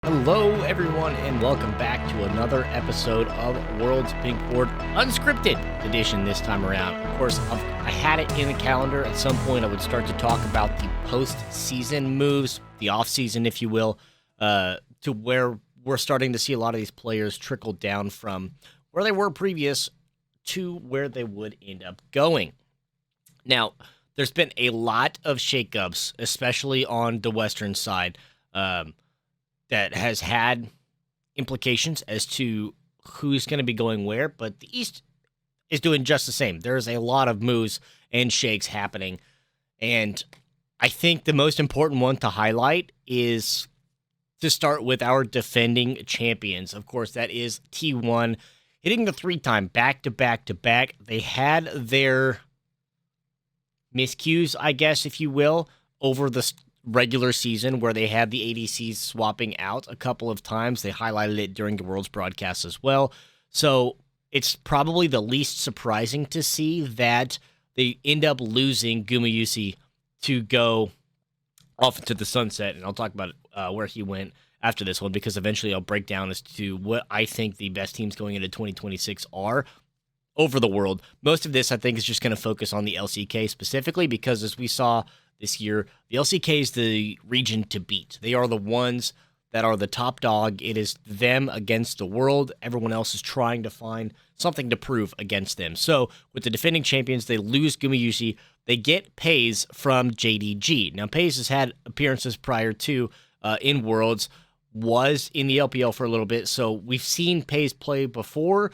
Hello, everyone, and welcome back to another episode of World's Pink Board Unscripted edition this time around. Of course, I had it in the calendar. At some point, I would start to talk about the post-season moves, the off-season, if you will, to where we're starting to see a lot of these players trickle down from where they were previous to where they would end up going. Now, there's been a lot of shakeups, especially on the Western side, that has had implications as to who's going to be going where, but the East is doing just the same. There's a lot of moves and shakes happening, and I think the most important one to highlight is to start with our defending champions. Of course, that is T1 hitting the 3-time back-to-back-to-back. They had their miscues, I guess, if you will, over the regular season where they had the ADCs swapping out a couple of times. They highlighted it during the World's broadcast as well. So it's probably the least surprising to see that they end up losing Gumayusi to go off into the sunset. And I'll talk about where he went after this one, because eventually I'll break down as to what I think the best teams going into 2026 are over the world. Most of this, I think, is just going to focus on the LCK specifically, because as we saw this year, the LCK is the region to beat. They are the ones that are the top dog. It is them against the world. Everyone else is trying to find something to prove against them. So with the defending champions, they lose Gumayusi. They get Pays from JDG. Now, Pays has had appearances prior to in Worlds, was in the LPL for a little bit, so we've seen Pays play before.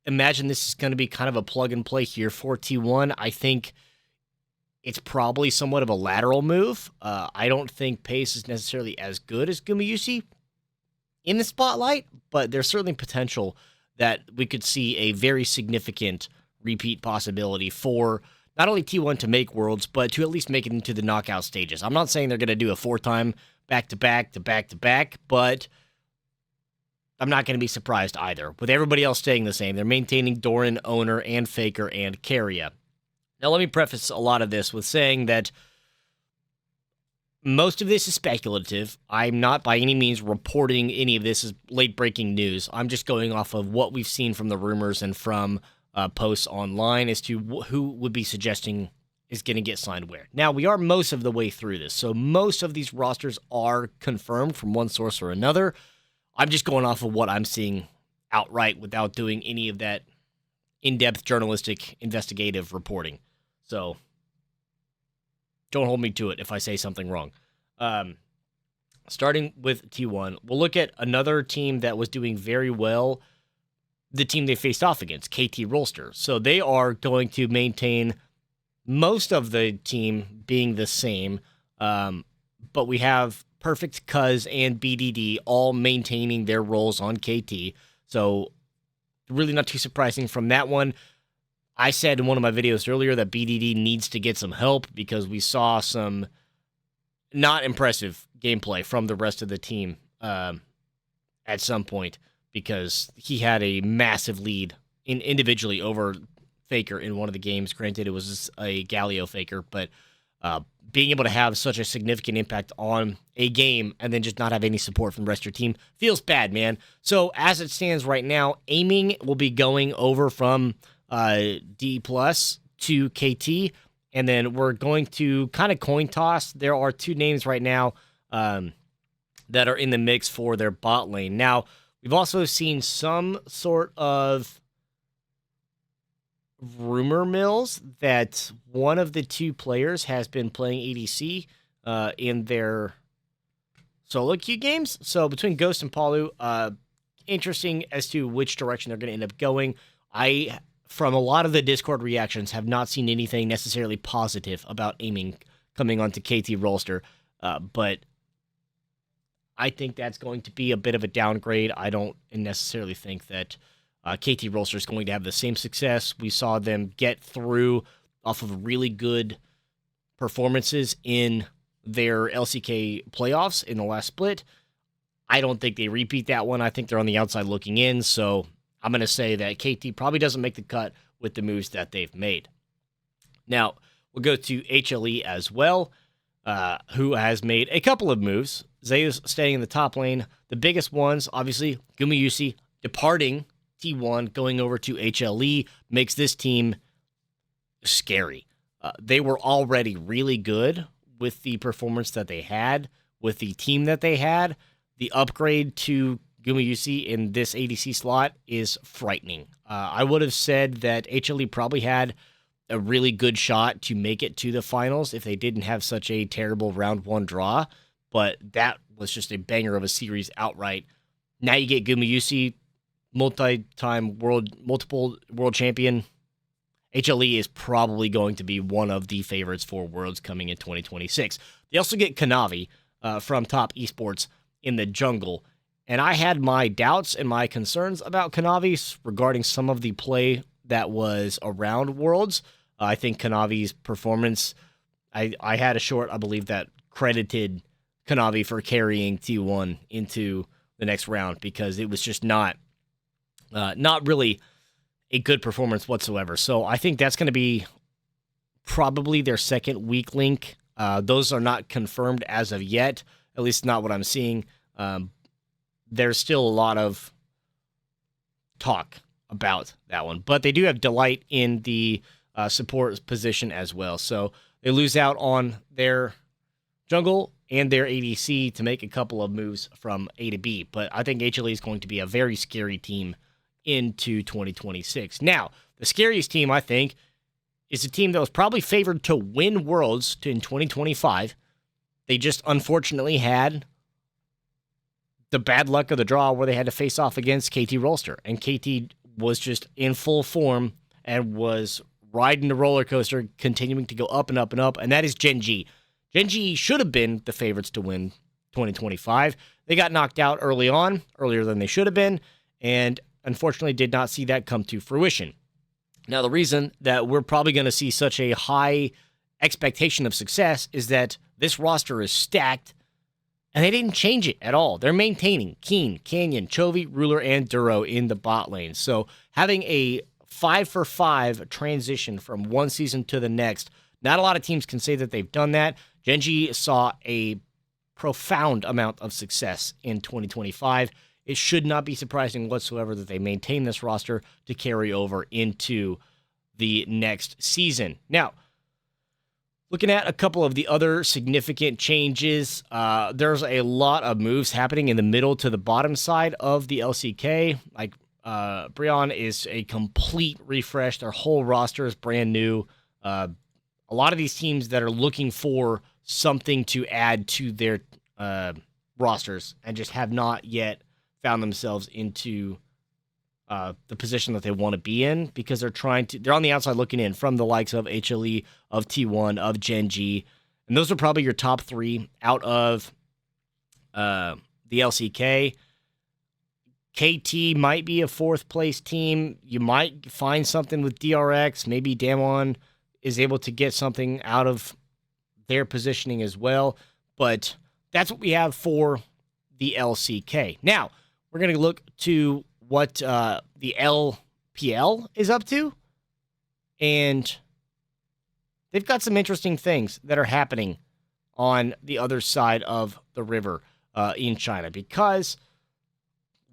Imagine this is going to be kind of a plug-and-play here for T1. I think it's probably somewhat of a lateral move. I don't think Pace is necessarily as good as Gumayusi in the spotlight, but there's certainly potential that we could see a very significant repeat possibility for not only T1 to make Worlds, but to at least make it into the knockout stages. I'm not saying they're going to do a 4-time back-to-back-to-back-to-back, but I'm not going to be surprised either. With everybody else staying the same, they're maintaining Doran, Owner, and Faker, and Carrier. Now, let me preface a lot of this with saying that most of this is speculative. I'm not by any means reporting any of this as late-breaking news. I'm just going off of what we've seen from the rumors and from posts online as to who would be suggesting is going to get signed where. Now, we are most of the way through this, so most of these rosters are confirmed from one source or another. I'm just going off of what I'm seeing outright without doing any of that in-depth journalistic investigative reporting. So don't hold me to it if I say something wrong. Starting with T1, we'll look at another team that was doing very well, the team they faced off against, KT Rolster. So they are going to maintain most of the team being the same, but we have Perfect, Cuz, and BDD all maintaining their roles on KT. So really not too surprising from that one. I said in one of my videos earlier that BDD needs to get some help because we saw some not impressive gameplay from the rest of the team at some point, because he had a massive lead individually over Faker in one of the games. Granted, it was a Galio Faker, but being able to have such a significant impact on a game and then just not have any support from the rest of your team feels bad, man. So as it stands right now, aiming will be going over from D+ to KT, and then we're going to kind of coin toss. There are two names right now that are in the mix for their bot lane. Now, we've also seen some sort of rumor mills that one of the two players has been playing ADC in their solo queue games. So between Ghost and Palu, interesting as to which direction they're going to end up going. From a lot of the Discord reactions, have not seen anything necessarily positive about aiming coming onto KT Rolster, but I think that's going to be a bit of a downgrade. I don't necessarily think that KT Rolster is going to have the same success. We saw them get through off of really good performances in their LCK playoffs in the last split. I don't think they repeat that one. I think they're on the outside looking in, so I'm going to say that KT probably doesn't make the cut with the moves that they've made. Now, we'll go to HLE as well, who has made a couple of moves. Zeus staying in the top lane. The biggest ones, obviously, Gumayusi departing T1, going over to HLE, makes this team scary. They were already really good with the performance that they had, with the team that they had. The upgrade to Gumayusi in this ADC slot is frightening. I would have said that HLE probably had a really good shot to make it to the finals if they didn't have such a terrible round one draw, but that was just a banger of a series outright. Now you get Gumayusi, multiple world champion. HLE is probably going to be one of the favorites for Worlds coming in 2026. They also get Kanavi from Top Esports in the jungle. And I had my doubts and my concerns about Kanavi regarding some of the play that was around Worlds. I think Kanavi's performance, I had a short, I believe, that credited Kanavi for carrying T1 into the next round because it was just not really a good performance whatsoever. So I think that's going to be probably their second weak link. Those are not confirmed as of yet, at least not what I'm seeing. There's still a lot of talk about that one, but they do have Delight in the support position as well. So they lose out on their jungle and their ADC to make a couple of moves from A to B. But I think HLE is going to be a very scary team into 2026. Now, the scariest team, I think, is a team that was probably favored to win Worlds in 2025. They just unfortunately had the bad luck of the draw where they had to face off against KT Rolster. And KT was just in full form and was riding the roller coaster, continuing to go up and up and up, and that is Gen G. Gen G should have been the favorites to win 2025. They got knocked out early on, earlier than they should have been, and unfortunately did not see that come to fruition. Now, the reason that we're probably going to see such a high expectation of success is that this roster is stacked, and they didn't change it at all. They're maintaining Keen, Canyon, Chovy, Ruler, and Duro in the bot lane. So having a 5-for-5 transition from one season to the next, not a lot of teams can say that they've done that. Gen G saw a profound amount of success in 2025. It should not be surprising whatsoever that they maintain this roster to carry over into the next season. Now, looking at a couple of the other significant changes, there's a lot of moves happening in the middle to the bottom side of the LCK. Like, Brion is a complete refresh. Their whole roster is brand new. A lot of these teams that are looking for something to add to their rosters and just have not yet found themselves into the position that they want to be in because they're on the outside looking in from the likes of HLE, of T1, of Gen G. And those are probably your top three out of the LCK. KT might be a fourth place team. You might find something with DRX. Maybe Damwon is able to get something out of their positioning as well. But that's what we have for the LCK. Now, we're going to look to what the LPL is up to. And they've got some interesting things that are happening on the other side of the river in China. Because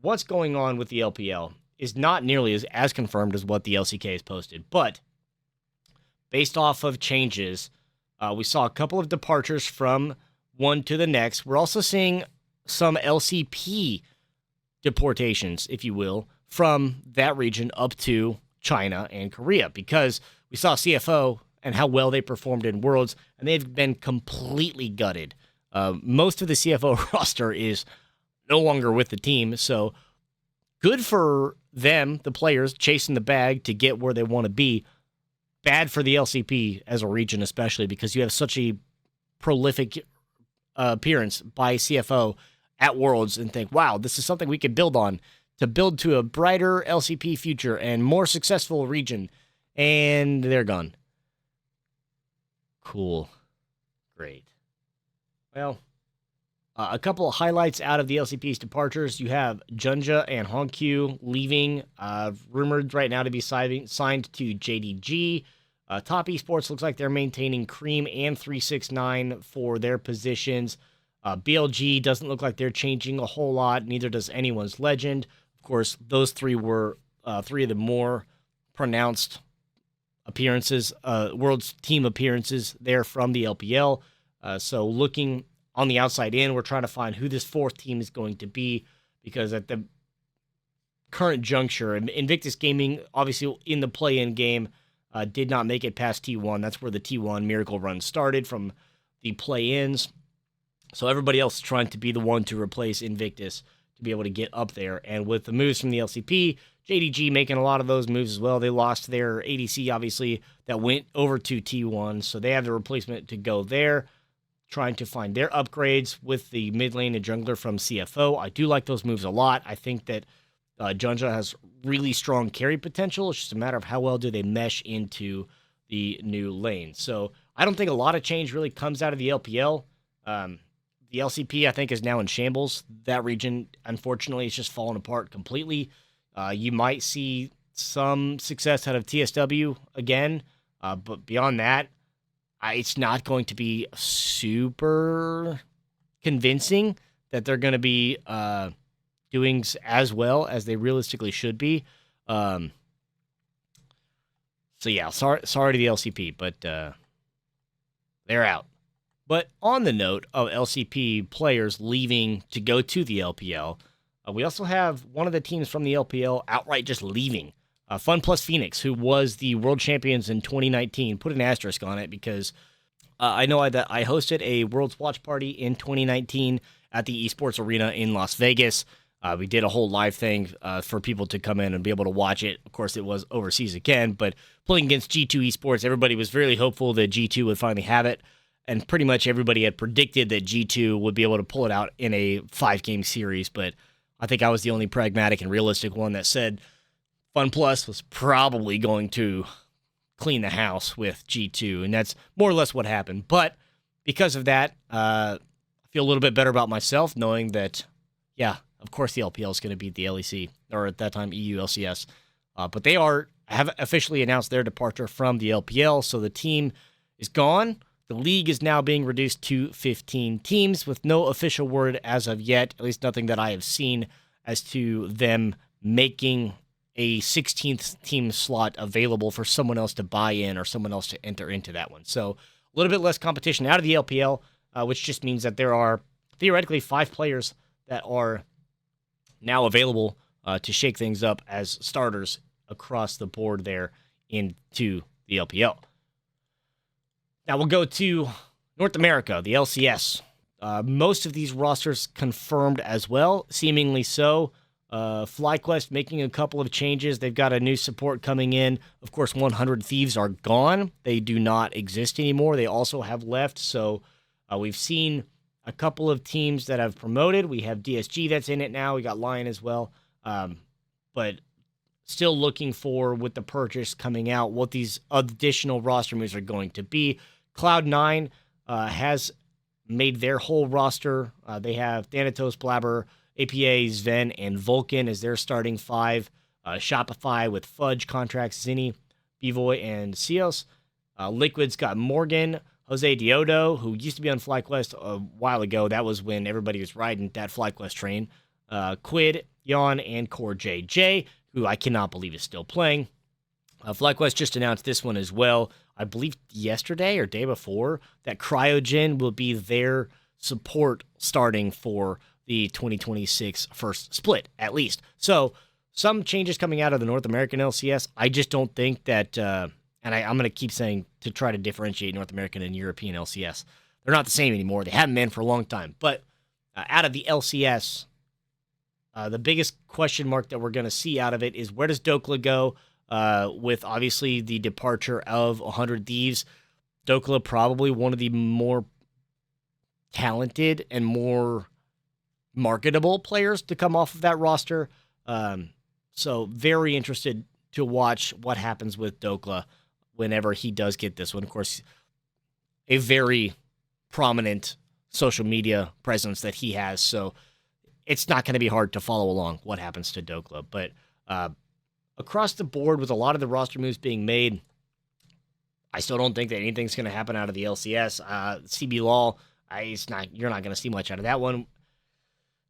what's going on with the LPL is not nearly as confirmed as what the LCK has posted. But based off of changes, we saw a couple of departures from one to the next. We're also seeing some LCP deportations, if you will, from that region up to China and Korea, because we saw CFO and how well they performed in Worlds, and they've been completely gutted. Most of the CFO roster is no longer with the team, so good for them, the players, chasing the bag to get where they want to be. Bad for the LCP as a region, especially because you have such a prolific appearance by CFO at Worlds and think, wow, this is something we could build on to build to a brighter LCP future and more successful region. And they're gone. Cool. Great. Well, a couple of highlights out of the LCP's departures. You have Junja and Honkyu leaving, rumored right now to be signed to JDG. Top Esports looks like they're maintaining Cream and 369 for their positions. BLG doesn't look like they're changing a whole lot. Neither does Anyone's Legend. Of course, those three were three of the more pronounced appearances, World's team appearances there from the LPL. So looking on the outside in, we're trying to find who this fourth team is going to be, because at the current juncture, Invictus Gaming, obviously in the play-in game, did not make it past T1. That's where the T1 Miracle Run started, from the play-ins. So everybody else is trying to be the one to replace Invictus to be able to get up there. And with the moves from the LCP, JDG making a lot of those moves as well. They lost their ADC, obviously, that went over to T1. So they have the replacement to go there, trying to find their upgrades with the mid lane and jungler from CFO. I do like those moves a lot. I think that Junja has really strong carry potential. It's just a matter of how well do they mesh into the new lane. So I don't think a lot of change really comes out of the LPL. The LCP, I think, is now in shambles. That region, unfortunately, is just fallen apart completely. You might see some success out of TSW again, but beyond that, it's not going to be super convincing that they're going to be doing as well as they realistically should be. So yeah, sorry to the LCP, but they're out. But on the note of LCP players leaving to go to the LPL, we also have one of the teams from the LPL outright just leaving. Fun Plus Phoenix, who was the world champions in 2019, put an asterisk on it because I know that I hosted a World's Watch Party in 2019 at the Esports Arena in Las Vegas. We did a whole live thing for people to come in and be able to watch it. Of course, it was overseas again, but playing against G2 Esports, everybody was really hopeful that G2 would finally have it. And pretty much everybody had predicted that G2 would be able to pull it out in a 5-game series. But I think I was the only pragmatic and realistic one that said Fun Plus was probably going to clean the house with G2. And that's more or less what happened. But because of that, I feel a little bit better about myself knowing that, yeah, of course the LPL is going to beat the LEC, or at that time EU LCS. But they have officially announced their departure from the LPL. So the team is gone. The league is now being reduced to 15 teams with no official word as of yet, at least nothing that I have seen, as to them making a 16th team slot available for someone else to buy in or someone else to enter into that one. So a little bit less competition out of the LPL, which just means that there are theoretically 5 players that are now available to shake things up as starters across the board there into the LPL. Now we'll go to North America, the LCS. Most of these rosters confirmed as well, seemingly so. FlyQuest making a couple of changes. They've got a new support coming in. Of course, 100 Thieves are gone. They do not exist anymore. They also have left. So we've seen a couple of teams that have promoted. We have DSG that's in it now. We got Lion as well. But still looking for, with the purchase coming out, what these additional roster moves are going to be. Cloud9 has made their whole roster. They have Thanatos, Blabber, APA, Sven, and Vulcan as their starting 5. Shopify with Fudge, Contracts, Zinni, Bevoy, and Cios. Liquid's got Morgan, Jose Diodo, who used to be on FlyQuest a while ago. That was when everybody was riding that FlyQuest train. Quid, Yon, and Core JJ, who I cannot believe is still playing. FlyQuest just announced this one as well, I believe yesterday or day before, that Cryogen will be their support starting for the 2026 first split, at least. So some changes coming out of the North American LCS. I just don't think that, and I'm going to keep saying to try to differentiate North American and European LCS. They're not the same anymore. They haven't been for a long time. But out of the LCS, the biggest question mark that we're going to see out of it is, where does Dokla go? With obviously the departure of 100 Thieves, Dokla probably one of the more talented and more marketable players to come off of that roster. So very interested to watch what happens with Dokla whenever he does get this one. Of course, a very prominent social media presence that he has, so it's not going to be hard to follow along what happens to Dokla. But across the board, with a lot of the roster moves being made, I still don't think that anything's going to happen out of the LCS. CB Law You're not going to see much out of that one.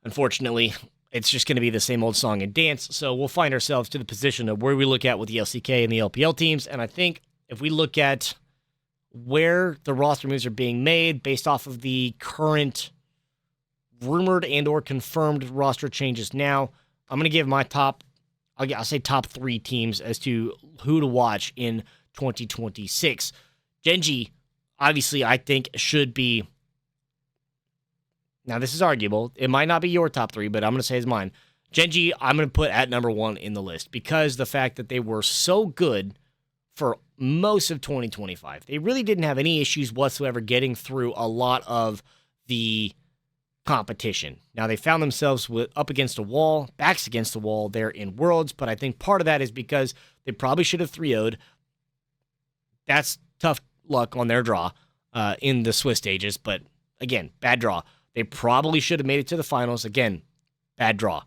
Unfortunately, it's just going to be the same old song and dance. So we'll find ourselves to the position of where we look at with the LCK and the LPL teams. And I think if we look at where the roster moves are being made based off of the current rumored and or confirmed roster changes now, I'm going to give my I'll say top 3 teams as to who to watch in 2026. Genji, obviously, I think should be. Now, this is arguable. It might not be your top 3, but I'm going to say it's mine. Genji, I'm going to put at number 1 in the list because the fact that they were so good for most of 2025. They really didn't have any issues whatsoever getting through a lot of the competition. Now, they found themselves up against a wall, backs against the wall there in Worlds, but I think part of that is because they probably should have 3-0'd. That's tough luck on their draw in the Swiss stages, but again, bad draw. They probably should have made it to the finals. Again, bad draw.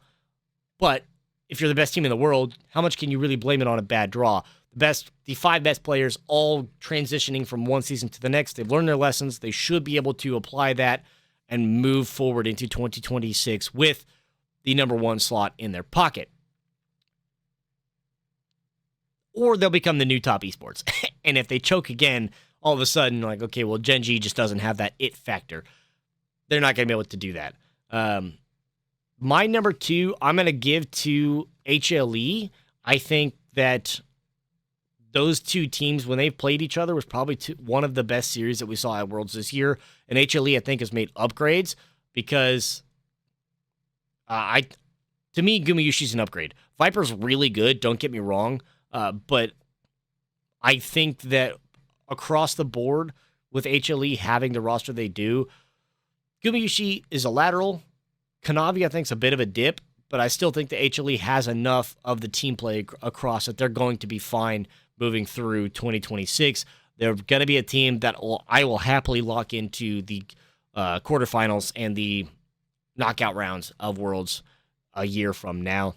But if you're the best team in the world, how much can you really blame it on a bad draw? The 5 best players all transitioning from one season to the next. They've learned their lessons. They should be able to apply that and move forward into 2026 with the number 1 slot in their pocket. Or they'll become the new top esports. And if they choke again, all of a sudden, like, okay, well, Genji just doesn't have that it factor. They're not going to be able to do that. My number 2, I'm going to give to HLE. I think that those 2 teams, when they played each other, was probably one of the best series that we saw at Worlds this year. And HLE, I think, has made upgrades because to me, Gumayushi's an upgrade. Viper's really good, don't get me wrong, but I think that across the board with HLE having the roster they do, Gumayushi is a lateral. Kanavi, I think, is a bit of a dip, but I still think that HLE has enough of the team play across that they're going to be fine moving through 2026. They're going to be a team that I will happily lock into the quarterfinals and the knockout rounds of Worlds a year from now.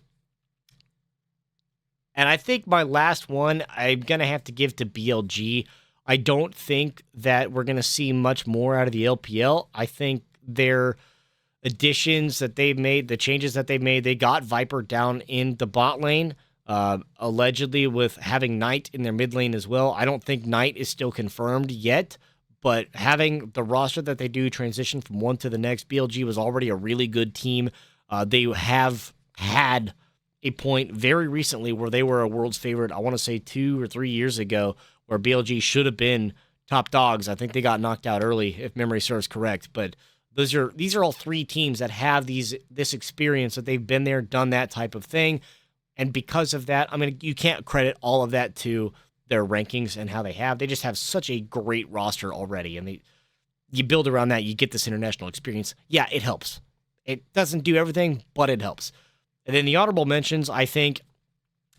And I think my last one, I'm going to have to give to BLG. I don't think that we're going to see much more out of the LPL. I think their additions that they've made, the changes that they've made, they got Viper down in the bot lane, allegedly with having Knight in their mid lane as well. I don't think Knight is still confirmed yet, but having the roster that they do transition from one to the next, BLG was already a really good team. They have had a point very recently where they were a world's favorite, I want to say 2 or 3 years ago, where BLG should have been top dogs. I think they got knocked out early, if memory serves correct. But these are all 3 teams that have this experience, that they've been there, done that type of thing. And because of that, I mean, you can't credit all of that to their rankings and how they have. They just have such a great roster already. And you build around that, you get this international experience. Yeah, it helps. It doesn't do everything, but it helps. And then the honorable mentions, I think,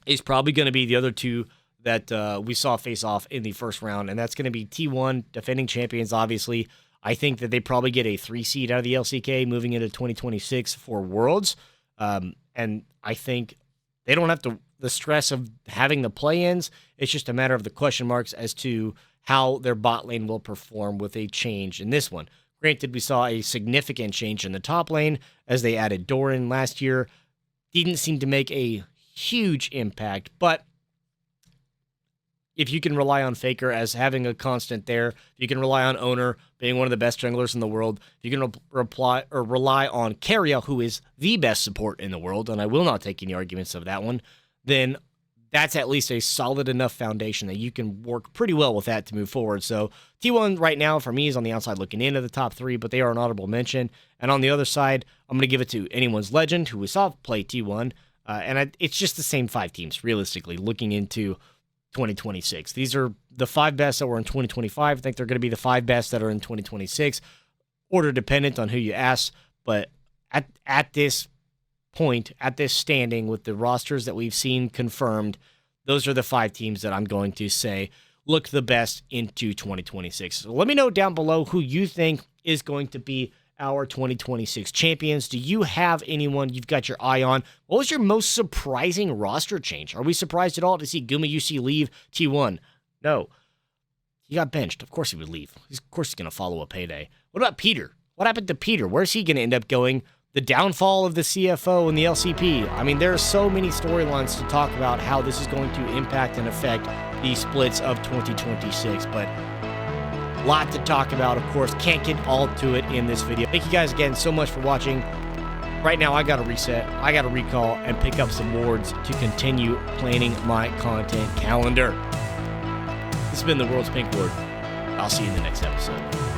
is probably going to be the other 2 that we saw face off in the first round, and that's going to be T1, defending champions, obviously. I think that they probably get a 3 seed out of the LCK moving into 2026 for Worlds. And I think they don't have the stress of having the play-ins. It's just a matter of the question marks as to how their bot lane will perform with a change in this one. Granted, we saw a significant change in the top lane as they added Doran last year. Didn't seem to make a huge impact, but if you can rely on Faker as having a constant there, if you can rely on Owner being one of the best junglers in the world, if you can rely on Keria, who is the best support in the world, and I will not take any arguments of that one, then that's at least a solid enough foundation that you can work pretty well with that to move forward. So T1 right now for me is on the outside looking into the top 3, but they are an honorable mention. And on the other side, I'm going to give it to Anyone's Legend, who we saw play T1. It's just the same 5 teams, realistically, looking into 2026. These are the 5 best that were in 2025. I think they're going to be the 5 best that are in 2026. Order dependent on who you ask, but at this point, at this standing with the rosters that we've seen confirmed, those are the 5 teams that I'm going to say look the best into 2026. So let me know down below who you think is going to be our 2026 champions. Do you have anyone you've got your eye on? What was your most surprising roster change? Are we surprised at all to see Gumayusi leave T1? No. He got benched. Of course he would leave. Of course he's going to follow a payday. What about Peter? What happened to Peter? Where's he going to end up going? The downfall of the CFO and the LCP. I mean, there are so many storylines to talk about how this is going to impact and affect the splits of 2026, but a lot to talk about, of course. Can't get all to it in this video. Thank you guys again so much for watching. Right now, I got to reset, I got to recall, and pick up some boards to continue planning my content calendar. This has been the World's Pink Ward. I'll see you in the next episode.